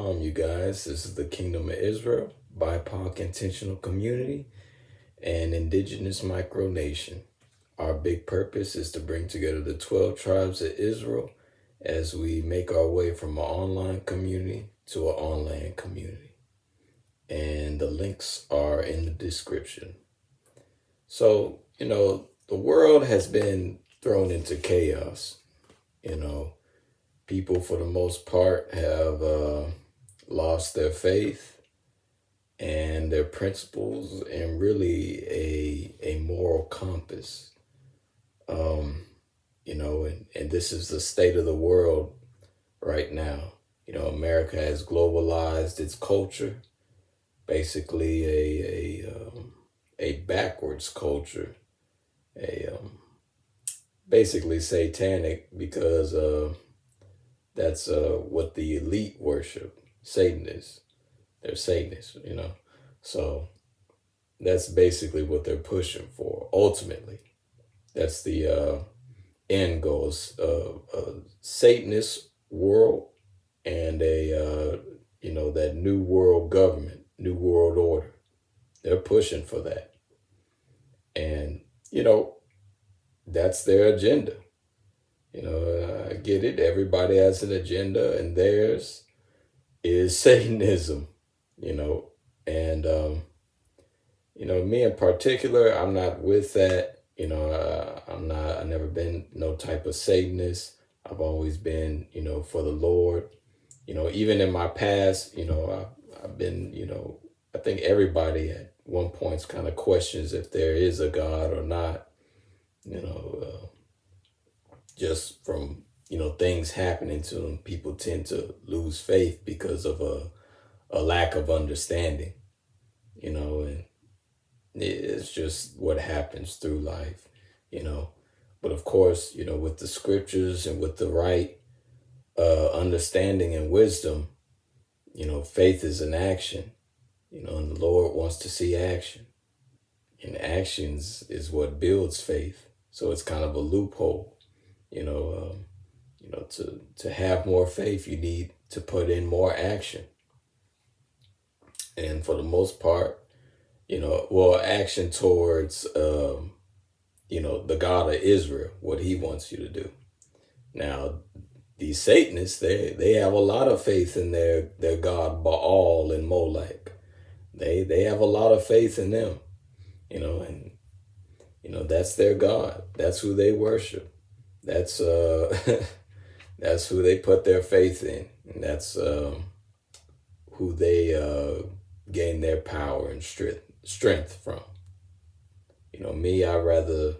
Shalom, you guys. This is the Kingdom of Israel, BIPOC intentional community, and indigenous micronation. Our big purpose is to bring together the 12 tribes of Israel as we make our way from an online community to an on-land community. And the links are in the description. So, the world has been thrown into chaos. People, for the most part, have lost their faith and their principles and really a moral compass. And this is the state of the world right now. America has globalized its culture, basically a backwards culture, basically satanic, because that's what the elite worship. Satanists. They're Satanists, So that's basically what they're pushing for. Ultimately, that's the end goals of a Satanist world and that new world government, new world order. They're pushing for that. And, that's their agenda. I get it. Everybody has an agenda, and theirs is Satanism, and, me in particular, I'm not with that. I've never been no type of Satanist. I've always been, for the Lord. Even in my past, I've been, I think everybody at one point kind of questions if there is a God or not, just from, things happening to them. People tend to lose faith because of a lack of understanding, and it's just what happens through life, But of course, with the scriptures and with the right understanding and wisdom, faith is an action, and the Lord wants to see action. And actions is what builds faith. So it's kind of a loophole, to have more faith, you need to put in more action. And for the most part, action towards, the God of Israel, what he wants you to do. Now, these Satanists, they have a lot of faith in their God Baal and Molech. They have a lot of faith in them, and, that's their God. That's who they worship. That's, that's who they put their faith in. And that's who they gain their power and strength from. Me, I'd rather,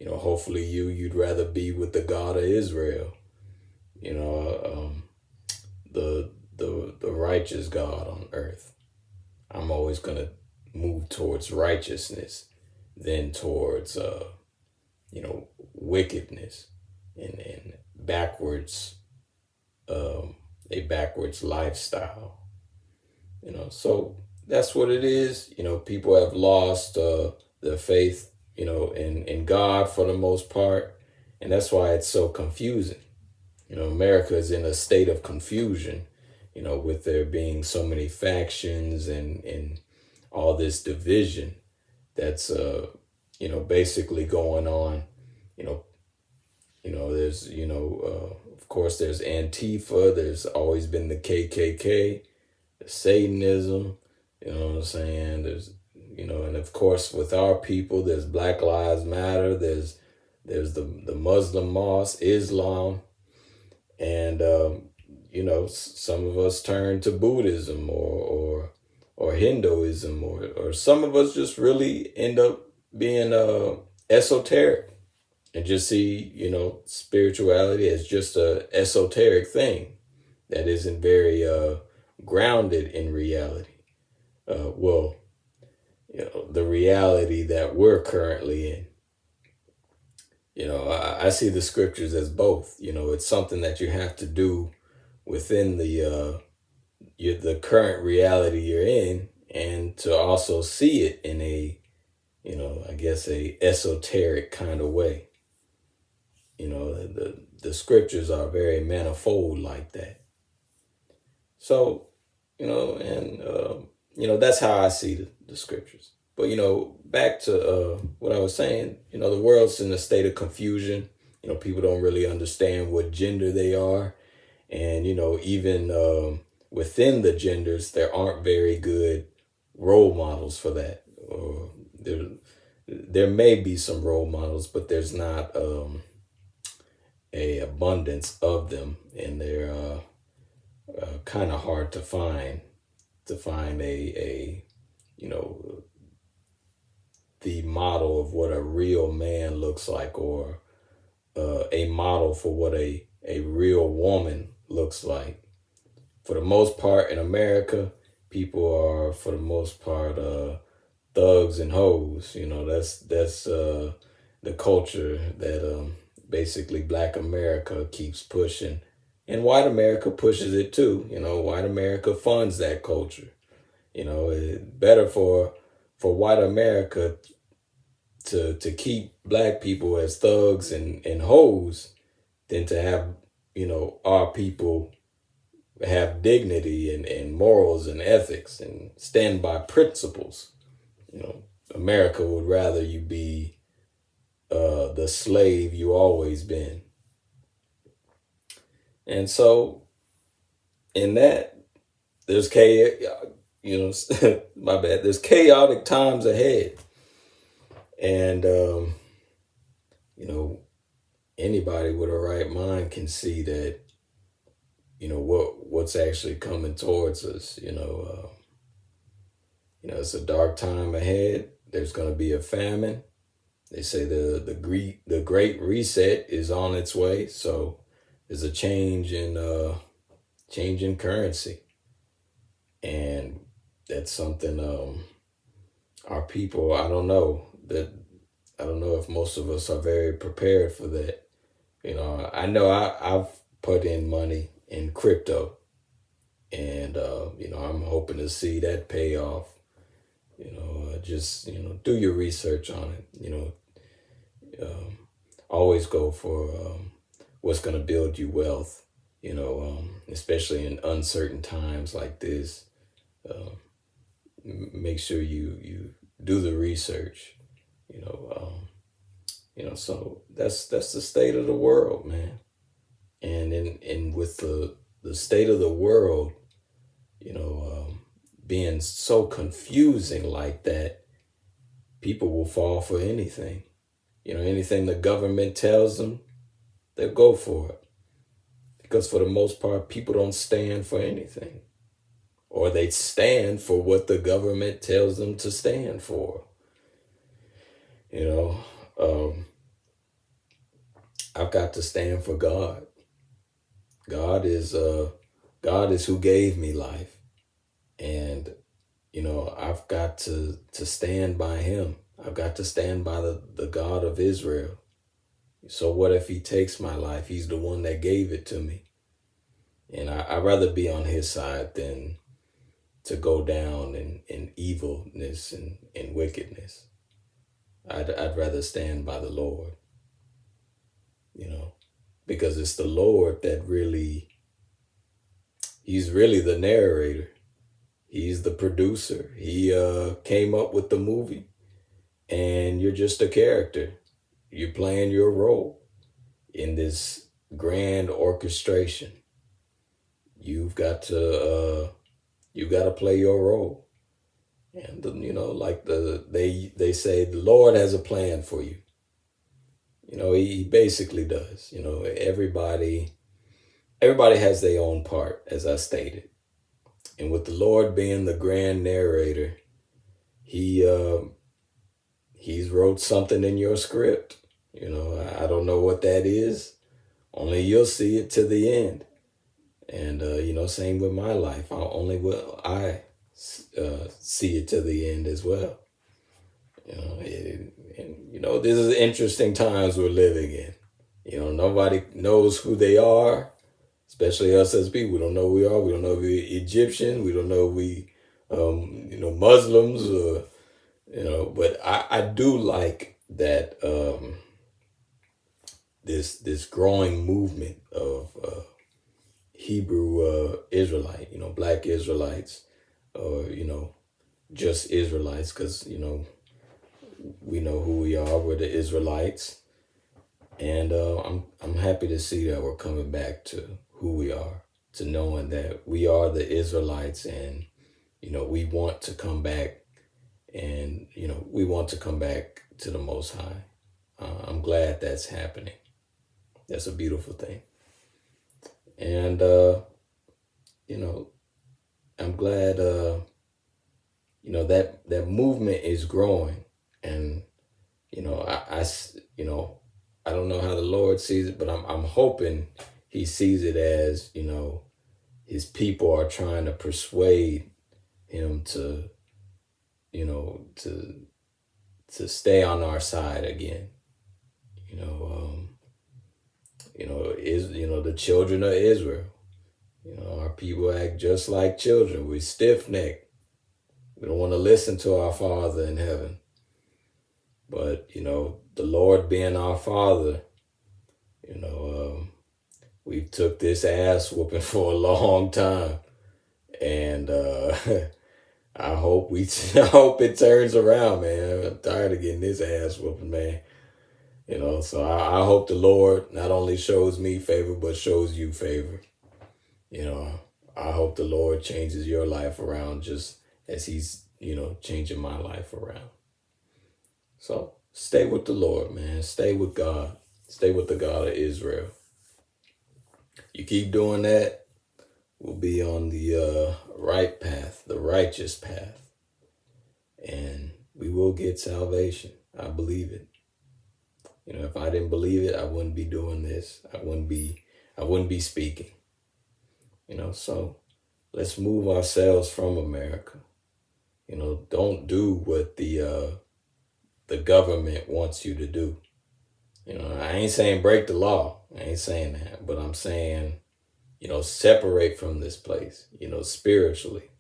hopefully you'd rather be with the God of Israel, the righteous God on earth. I'm always going to move towards righteousness than towards, wickedness and backwards, a backwards lifestyle, so that's what it is. People have lost their faith, in God for the most part. And that's why it's so confusing. America is in a state of confusion, with there being so many factions and all this division that's, basically going on. There's, of course, there's Antifa. There's always been the KKK, the Satanism, what I'm saying? There's, and of course, with our people, there's Black Lives Matter. There's the Muslim mosque, Islam. And, some of us turn to Buddhism or Hinduism, or some of us just really end up being esoteric and just see, spirituality as just a esoteric thing that isn't very grounded in reality. The reality that we're currently in. I see the scriptures as both. It's something that you have to do within the current reality you're in, and to also see it in a, I guess a esoteric kind of way. The scriptures are very manifold like that. So, And that's how I see the scriptures. But back to what I was saying. The world's in a state of confusion. People don't really understand what gender they are, and even within the genders, there aren't very good role models for that. Or there may be some role models, but there's not a abundance of them, and they're kind of hard to find. A the model of what a real man looks like, or a model for what a real woman looks like. For the most part in America, people are, for the most part, thugs and hoes. That's the culture that basically Black America keeps pushing, and White America pushes it too. White America funds that culture. It's better for White America to keep Black people as thugs and hoes than to have our people have dignity and morals and ethics and stand by principles. America would rather you be the slave you always been. And so in that, there's my bad, there's chaotic times ahead. And anybody with a right mind can see that what's actually coming towards us. It's a dark time ahead. There's going to be a famine. They say the Great Reset is on its way. So there's a change in currency, and that's something our people. I don't know if most of us are very prepared for that. I know I've put in money in crypto, and I'm hoping to see that pay off. Just do your research on it. Always go for what's going to build you wealth. Especially in uncertain times like this. Make sure you do the research. So that's the state of the world, man. And with the state of the world, being so confusing like that, people will fall for anything. Anything the government tells them, they'll go for it. Because for the most part, people don't stand for anything. Or they stand for what the government tells them to stand for. I've got to stand for God. God is who gave me life. And, I've got to stand by him. I've got to stand by the God of Israel. So what if he takes my life? He's the one that gave it to me. And I'd rather be on his side than to go down in evilness and wickedness. I'd rather stand by the Lord, because it's the Lord that he's really the narrator. He's the producer. He came up with the movie, and you're just a character. You're playing your role in this grand orchestration. You've got to play your role. And like they say, the Lord has a plan for you. He basically does. Everybody has their own part, as I stated. And with the Lord being the grand narrator, he's wrote something in your script. I don't know what that is. Only you'll see it to the end. And same with my life. Only will I see it to the end as well. This is interesting times we're living in. Nobody knows who they are, especially us as people. We don't know who we are. We don't know if we're Egyptian. We don't know if we, Muslims, or, but I do like that this growing movement of Hebrew Israelite, black Israelites, or, just Israelites, because, we know who we are. We're the Israelites. And I'm happy to see that we're coming back to who we are, to knowing that we are the Israelites, and, we want to come back, and, we want to come back to the Most High. I'm glad that's happening. That's a beautiful thing. And, I'm glad, that movement is growing. And, I don't know how the Lord sees it, but I'm hoping he sees it as, his people are trying to persuade him to, to stay on our side again. The children of Israel. Our people act just like children. We're stiff-necked. We don't want to listen to our Father in heaven. But, the Lord being our Father, we've took this ass whooping for a long time. And I hope it turns around, man. I'm tired of getting this ass whooping, man. So I hope the Lord not only shows me favor, but shows you favor. I hope the Lord changes your life around just as he's, changing my life around. So stay with the Lord, man. Stay with God. Stay with the God of Israel. You keep doing that, we'll be on the right path, the righteous path. And we will get salvation. I believe it. If I didn't believe it, I wouldn't be doing this. I wouldn't be speaking. So let's move ourselves from America. Don't do what the government wants you to do. I ain't saying break the law. I ain't saying that. But I'm saying, separate from this place, spiritually.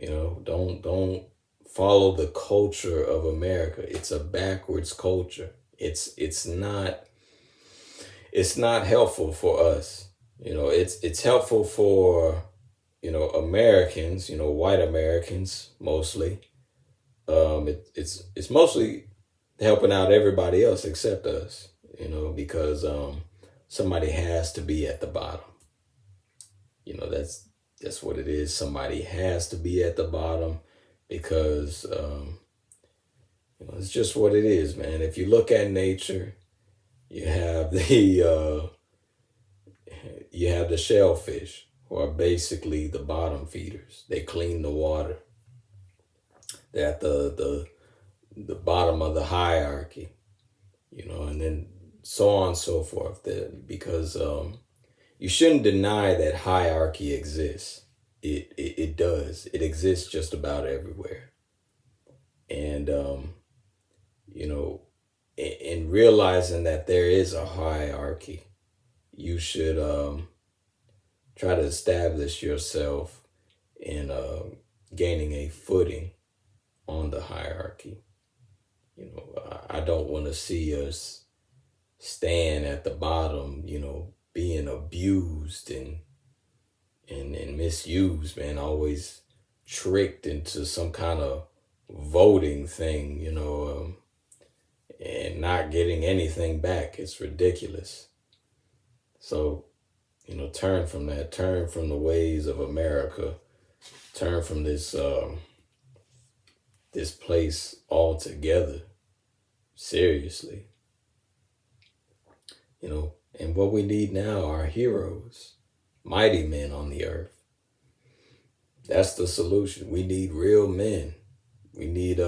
Don't follow the culture of America. It's a backwards culture. It's not helpful for us. It's helpful for, Americans, white Americans mostly. It's mostly helping out everybody else except us, because somebody has to be at the bottom. That's what it is. Somebody has to be at the bottom because it's just what it is, man. If you look at nature, you have the shellfish, who are basically the bottom feeders. They clean the water. They're at the bottom of the hierarchy, and then so on and so forth. Because you shouldn't deny that hierarchy exists. It does. It exists just about everywhere. And, in realizing that there is a hierarchy, you should try to establish yourself in gaining a footing on the hierarchy. I don't want to see us stand at the bottom, being abused and misused, man, always tricked into some kind of voting thing, and not getting anything back. It's ridiculous. So, turn from that, turn from the ways of America, turn from this place altogether. Seriously. And what we need now are heroes, mighty men on the earth. That's the solution. We need real men. We need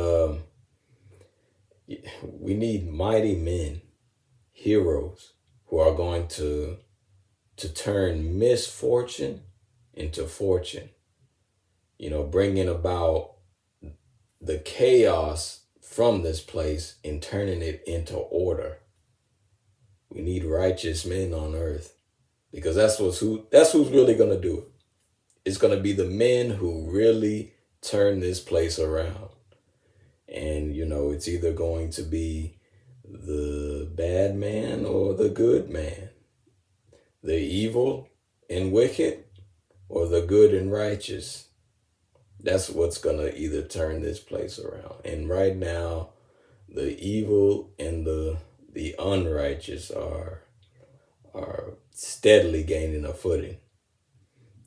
mighty men, heroes, who are going to turn misfortune into fortune. Bringing about the chaos from this place and turning it into order. We need righteous men on earth, because that's who's really going to do it. It's going to be the men who really turn this place around. And, it's either going to be the bad man or the good man, the evil and wicked or the good and righteous. That's what's going to either turn this place around. And right now, the evil and the unrighteous are steadily gaining a footing.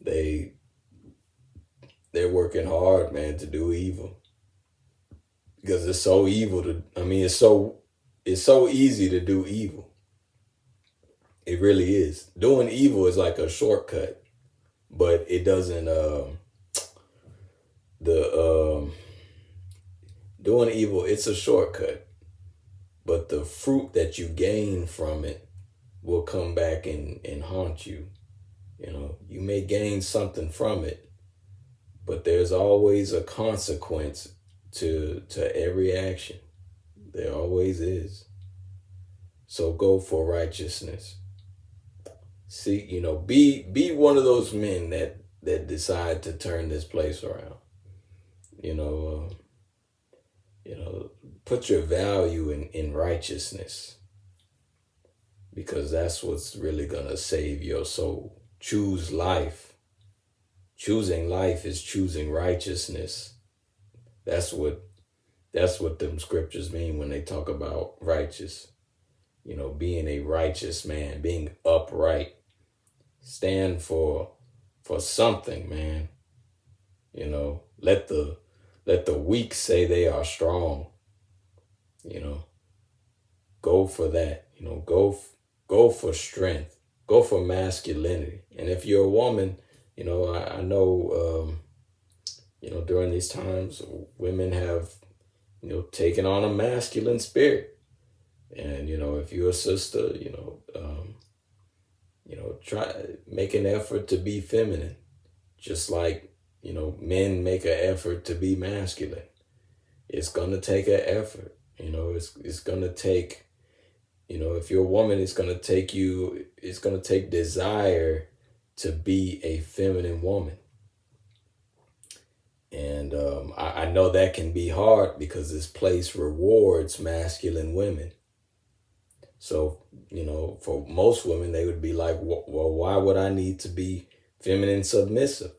They're working hard, man, to do evil. Because it's so evil it's so easy to do evil. It really is. Doing evil is like a shortcut, but it doesn't doing evil, it's a shortcut, but the fruit that you gain from it will come back and haunt you. You know, you may gain something from it, but there's always a consequence to every action. There always is. So go for righteousness. See, be one of those men that decide to turn this place around. You know, put your value in righteousness, because that's what's really gonna save your soul. Choose life. Choosing life is choosing righteousness. That's what them scriptures mean when they talk about righteous. Being a righteous man, being upright. Stand for something, man. Let the weak say they are strong. Go for that. Go for strength. Go for masculinity. And if you're a woman, I know, during these times, women have, taken on a masculine spirit. And, if you're a sister, try make an effort to be feminine, just like, men make an effort to be masculine. It's going to take an effort. It's going to take, if you're a woman, it's going to take desire to be a feminine woman. And I know that can be hard because this place rewards masculine women. So, for most women, they would be like, well, why would I need to be feminine submissive?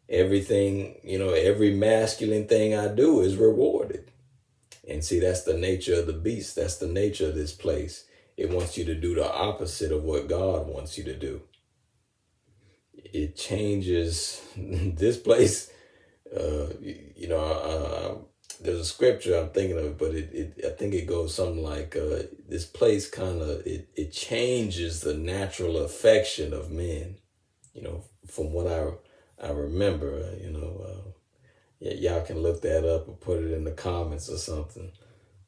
Everything, every masculine thing I do is rewarded. And see, that's the nature of the beast. That's the nature of this place. It wants you to do the opposite of what God wants you to do. It changes this place. There's a scripture I'm thinking of, but I think it goes something like, this place kind of, it changes the natural affection of men, from what I remember, y'all can look that up or put it in the comments or something.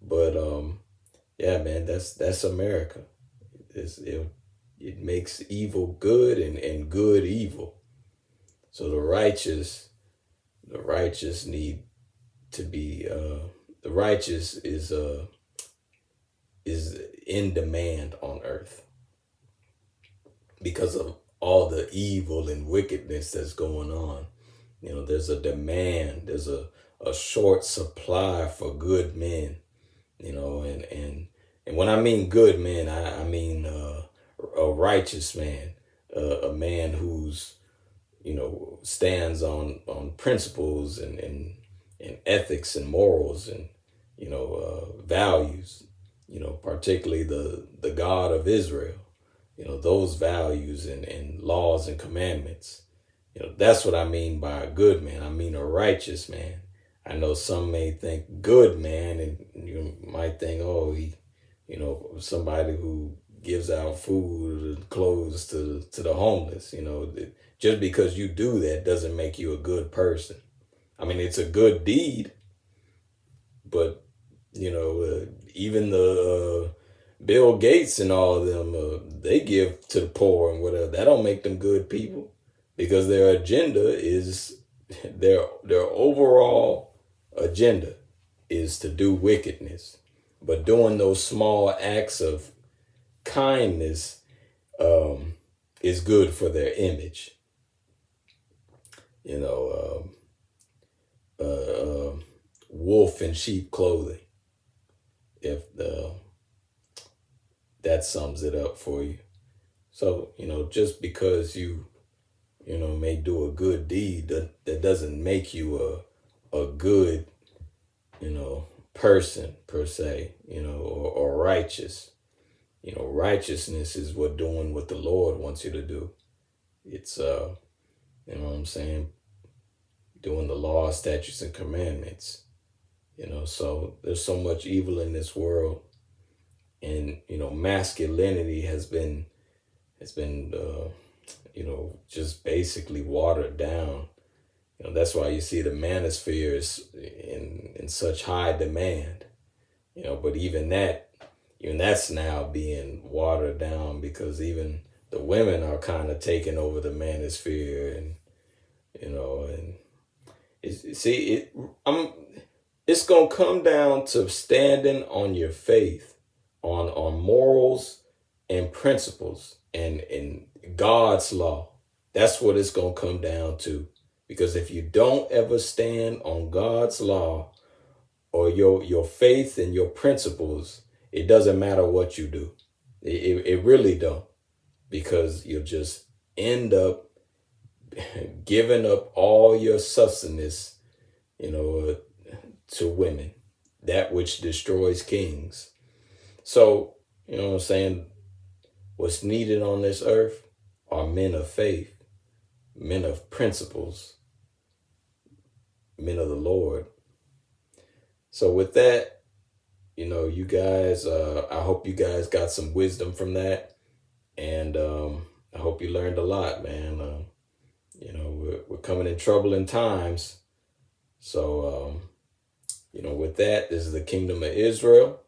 But, yeah, man, that's America. It makes evil good and good evil. So the righteous need to be, the righteous is in demand on earth because of all the evil and wickedness that's going on. There's a demand, there's a short supply for good men, and when I mean good men, I mean a righteous man, a man who's, stands on principles and ethics and morals and, values, particularly the God of Israel, those values and laws and commandments. That's what I mean by a good man. I mean a righteous man. I know some may think good man, and you might think, oh, he, somebody who gives out food and clothes to the homeless. Just because you do that doesn't make you a good person. I mean, it's a good deed, but even the Bill Gates and all of them, they give to the poor and whatever. That don't make them good people, because their agenda is their overall agenda is to do wickedness. But doing those small acts of kindness is good for their image. Wolf in sheep clothing. If that sums it up for you. So, just because you may do a good deed, that doesn't make you a good, person per se, or righteous. Righteousness is doing what the Lord wants you to do. It's what I'm saying, doing the law, statutes, and commandments. So there's so much evil in this world, and masculinity has been just basically watered down. That's why you see the manosphere is in such high demand. But even that's now being watered down, because even the women are kind of taking over the manosphere, and I'm it's gonna come down to standing on your faith, on morals and principles, and God's law. That's what it's gonna come down to. Because if you don't ever stand on God's law, or your faith and your principles, it doesn't matter what you do. It really don't. Because you'll just end up giving up all your substance, you know, to women, that which destroys kings. So, what I'm saying? What's needed on this earth are men of faith, men of principles, men of the Lord. So with that, you guys, I hope you guys got some wisdom from that. And I hope you learned a lot, man. We're coming in troubling times. So, with that, this is the Kingdom of Israel,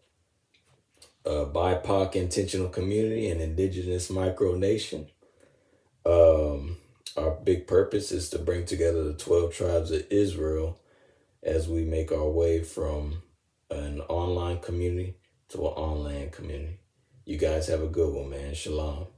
a BIPOC intentional community and indigenous micronation. Our big purpose is to bring together the 12 tribes of Israel as we make our way from an online community to an online community. You guys have a good one, man. Shalom.